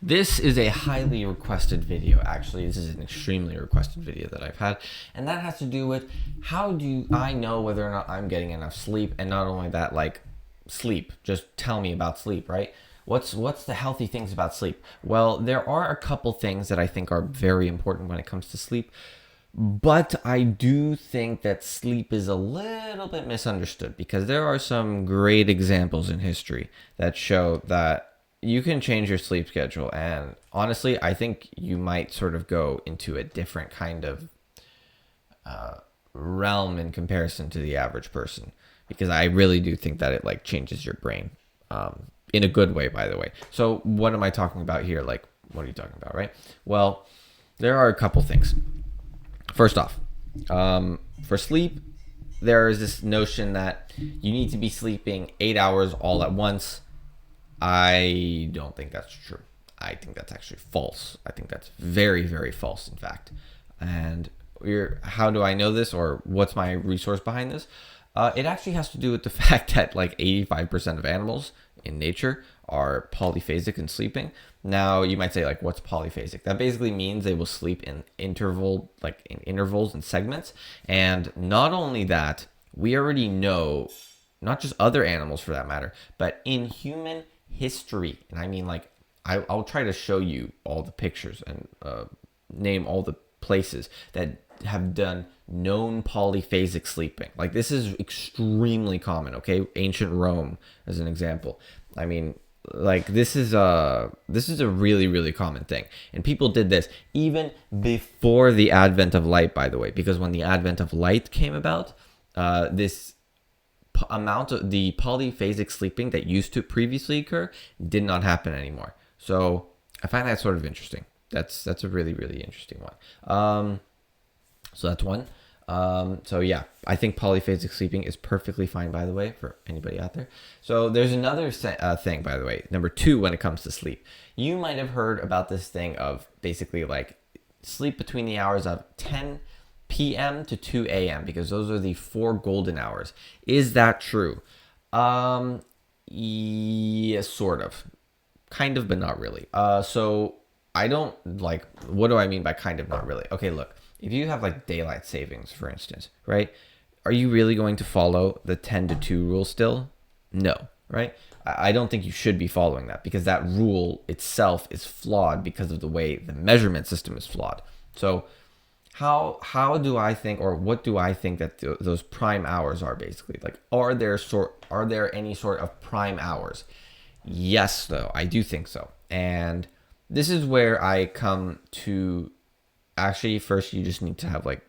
This is a highly requested video. Actually, this is an extremely requested video that I've had, and that has to do with how do I know whether or not I'm getting enough sleep, and not only that, like sleep. Just tell me about sleep, right? What's the healthy things about sleep? Well, there are a couple things that I think are very important when it comes to sleep. But I do think that sleep is a little bit misunderstood because there are some great examples in history that show that you can change your sleep schedule. And honestly, I think you might sort of go into a different kind of realm in comparison to the average person, because I really do think that it like changes your brain in a good way, by the way. So what am I talking about here? Like, what are you talking about, right? Well, there are a couple things. First off, for sleep, there is this notion that you need to be sleeping 8 hours all at once. I don't think that's true. I think that's actually false. I think that's very, very false, in fact. And how do I know this, or what's my resource behind this? It actually has to do with the fact that like 85% of animals in nature are polyphasic in sleeping. Now you might say, like, what's polyphasic? That basically means they will sleep in intervals and segments. And not only that, we already know, not just other animals for that matter, but in human history, and I mean, like, I'll try to show you all the pictures and name all the places that have done known polyphasic sleeping. Like, this is extremely common, okay? Ancient Rome as an example. I mean, like, this is a really, really common thing, and people did this even before the advent of light, by the way, because when the advent of light came about, this amount of the polyphasic sleeping that used to previously occur did not happen anymore. So I find that sort of interesting. That's a really, really interesting one. So that's one. So yeah, I think polyphasic sleeping is perfectly fine, by the way, for anybody out there. So there's another thing, by the way, number 2, when it comes to sleep. You might have heard about this thing of basically like sleep between the hours of 10 p.m. to 2 a.m. because those are the 4 golden hours. Is that true? Yeah, sort of. Kind of, but not really. So I don't like, what do I mean by kind of, not really? Okay, look. If you have like daylight savings, for instance, right? Are you really going to follow the 10 to 2 rule still? No, right? I don't think you should be following that, because that rule itself is flawed because of the way the measurement system is flawed. So how do I think, or what do I think that those prime hours are basically? Like, are there any sort of prime hours? Yes, though, I do think so. And this is where I come to, actually, first you just need to have like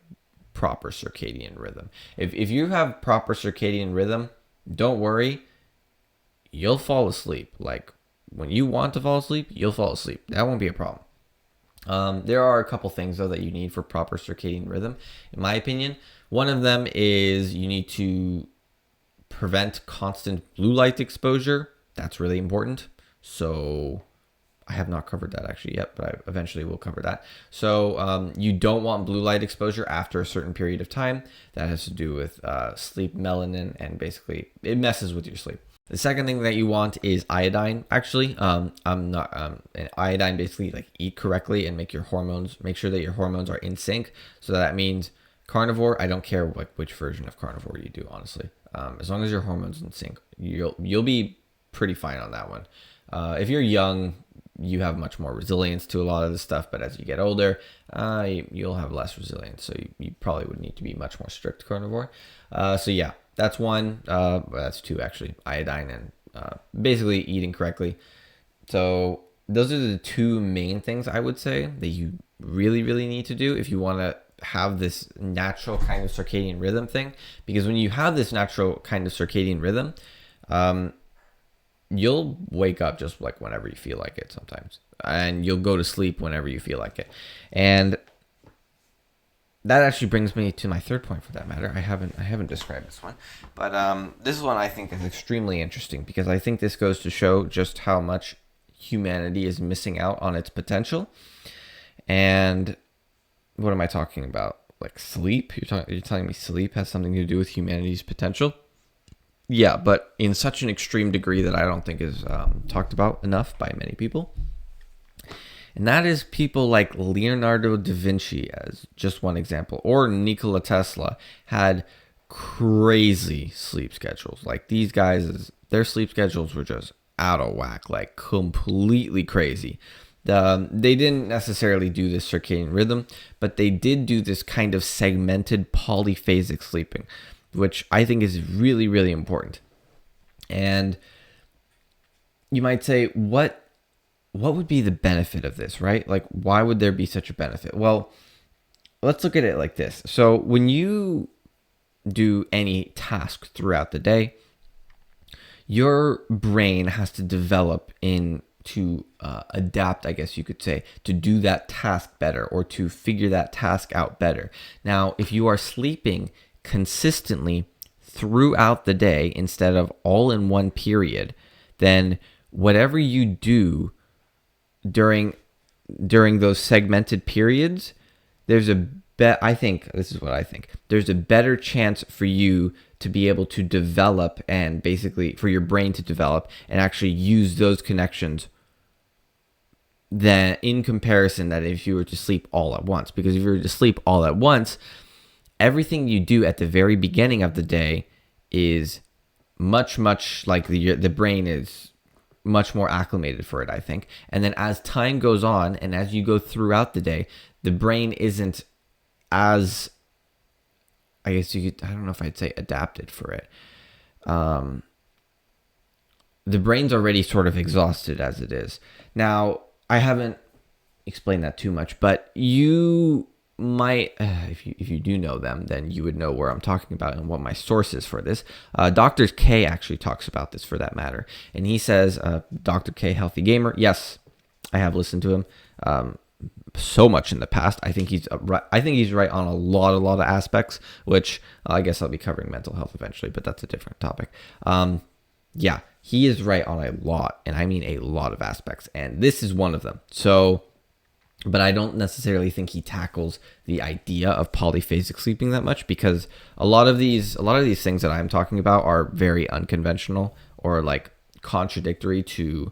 proper circadian rhythm. If you have proper circadian rhythm, don't worry, you'll fall asleep. Like, when you want to fall asleep, you'll fall asleep. That won't be a problem. There are a couple things though that you need for proper circadian rhythm, in my opinion. One of them is you need to prevent constant blue light exposure. That's really important. So I have not covered that actually yet, but I eventually will cover that. So you don't want blue light exposure after a certain period of time. That has to do with sleep melanin, and basically it messes with your sleep. The second thing that you want is iodine. Actually, iodine basically, like, eat correctly and make sure that your hormones are in sync. So that means carnivore. I don't care which version of carnivore you do, honestly. As long as your hormones in sync, you'll be pretty fine on that one. If you're young, you have much more resilience to a lot of this stuff, but as you get older, you'll have less resilience. So you probably would need to be much more strict carnivore. So yeah, that's one. That's 2 actually. Iodine and basically eating correctly. So those are the 2 main things I would say that you really, really need to do if you want to have this natural kind of circadian rhythm thing. Because when you have this natural kind of circadian rhythm, you'll wake up just like whenever you feel like it sometimes, and you'll go to sleep whenever you feel like it. And that actually brings me to my third point, for that matter. I haven't described this one, but this one I think is extremely interesting, because I think this goes to show just how much humanity is missing out on its potential. And what am I talking about? Like sleep? You're telling me sleep has something to do with humanity's potential? Yeah, but in such an extreme degree that I don't think is talked about enough by many people. And that is people like Leonardo da Vinci, as just one example, or Nikola Tesla had crazy sleep schedules. Like these guys, their sleep schedules were just out of whack, like completely crazy. They didn't necessarily do this circadian rhythm, but they did do this kind of segmented polyphasic sleeping, which I think is really, really important. And you might say, what would be the benefit of this, right? Like, why would there be such a benefit? Well, let's look at it like this. So when you do any task throughout the day, your brain has to develop to adapt, I guess you could say, to do that task better or to figure that task out better. Now, if you are sleeping consistently throughout the day instead of all in one period, then whatever you do during those segmented periods, I think this is what I think. There's a better chance for you to be able to develop, and basically for your brain to develop and actually use those connections than in comparison that if you were to sleep all at once. Because if you were to sleep all at once, everything you do at the very beginning of the day is much like the brain is much more acclimated for it, I think. And then as time goes on and as you go throughout the day, the brain isn't as, I guess I don't know if I'd say adapted for it. The brain's already sort of exhausted as it is. Now, I haven't explained that too much, but you might, if you do know them, then you would know where I'm talking about and what my source is for this. Dr. K actually talks about this, for that matter, and he says, Dr. K, healthy gamer. Yes, I have listened to him so much in the past. I think he's right on a lot of aspects, which I guess I'll be covering mental health eventually, but that's a different topic. Yeah, he is right on a lot, and I mean a lot of aspects, and this is one of them. So, but I don't necessarily think he tackles the idea of polyphasic sleeping that much, because a lot of these things that I'm talking about are very unconventional or like contradictory to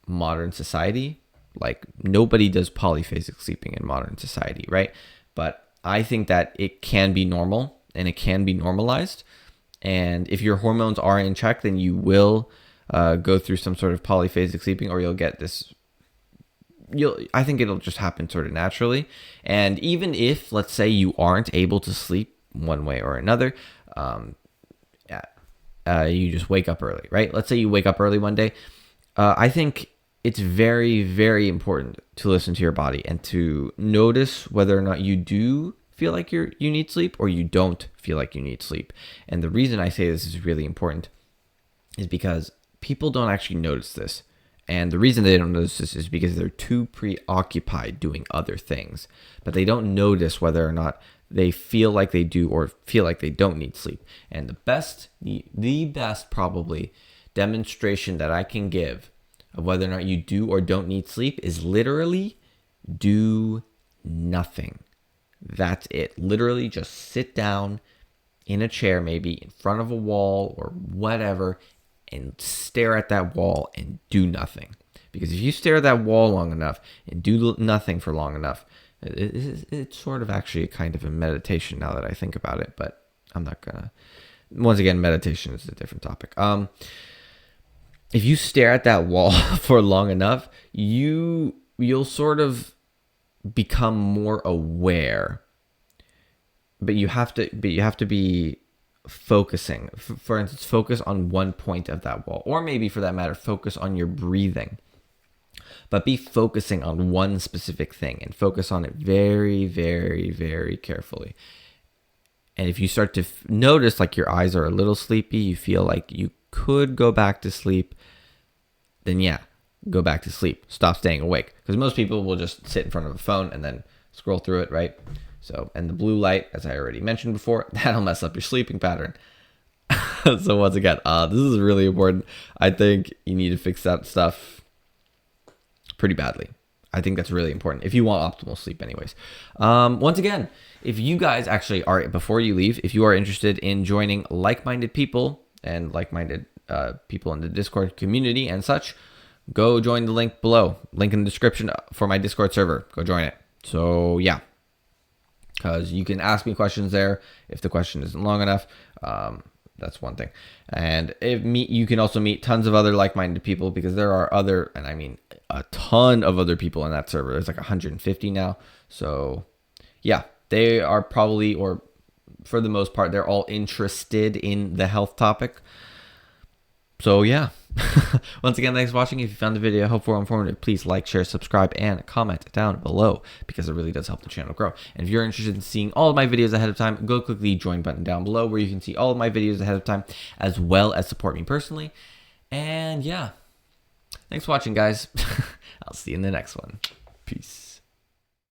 modern society. Like nobody does polyphasic sleeping in modern society, right? But I think that it can be normal and it can be normalized. And if your hormones are in check, then you will go through some sort of polyphasic sleeping, or you'll get this. I think it'll just happen sort of naturally. And even if, let's say, you aren't able to sleep one way or another, you just wake up early, right? Let's say you wake up early one day. I think it's very, very important to listen to your body and to notice whether or not you do feel like you need sleep or you don't feel like you need sleep. And the reason I say this is really important is because people don't actually notice this. And the reason they don't notice this is because they're too preoccupied doing other things. But they don't notice whether or not they feel like they do or feel like they don't need sleep. And the best probably demonstration that I can give of whether or not you do or don't need sleep is literally do nothing. That's it. Literally just sit down in a chair, maybe in front of a wall or whatever, and stare at that wall and do nothing. Because if you stare at that wall long enough and do nothing for long enough, it's sort of actually a kind of a meditation now that I think about it, but I'm not gonna. Once again, meditation is a different topic. If you stare at that wall for long enough, you'll sort of become more aware. But you have to be focusing. For instance, focus on one point of that wall, or maybe for that matter, focus on your breathing. But be focusing on one specific thing and focus on it very, very, very carefully. And if you start to notice like your eyes are a little sleepy, you feel like you could go back to sleep, then yeah, go back to sleep. Stop staying awake. Because most people will just sit in front of a phone and then scroll through it, right? So, and the blue light, as I already mentioned before, that'll mess up your sleeping pattern. So once again, this is really important. I think you need to fix that stuff pretty badly. I think that's really important if you want optimal sleep anyways. Once again, if you guys actually are, before you leave, if you are interested in joining like-minded people and like-minded people in the Discord community and such, go join the link below. Link in the description for my Discord server. Go join it. So yeah, because you can ask me questions there if the question isn't long enough. That's one thing. And you can also meet tons of other like-minded people, because there are other, and I mean a ton of other people in that server. There's like 150 now. So yeah, they are probably, or for the most part, they're all interested in the health topic. So yeah. Once again, thanks for watching. If you found the video helpful or informative, please like, share, subscribe, and comment down below, because it really does help the channel grow. And if you're interested in seeing all of my videos ahead of time, go click the join button down below, where you can see all of my videos ahead of time, as well as support me personally. And yeah, thanks for watching, guys. I'll see you in the next one. Peace.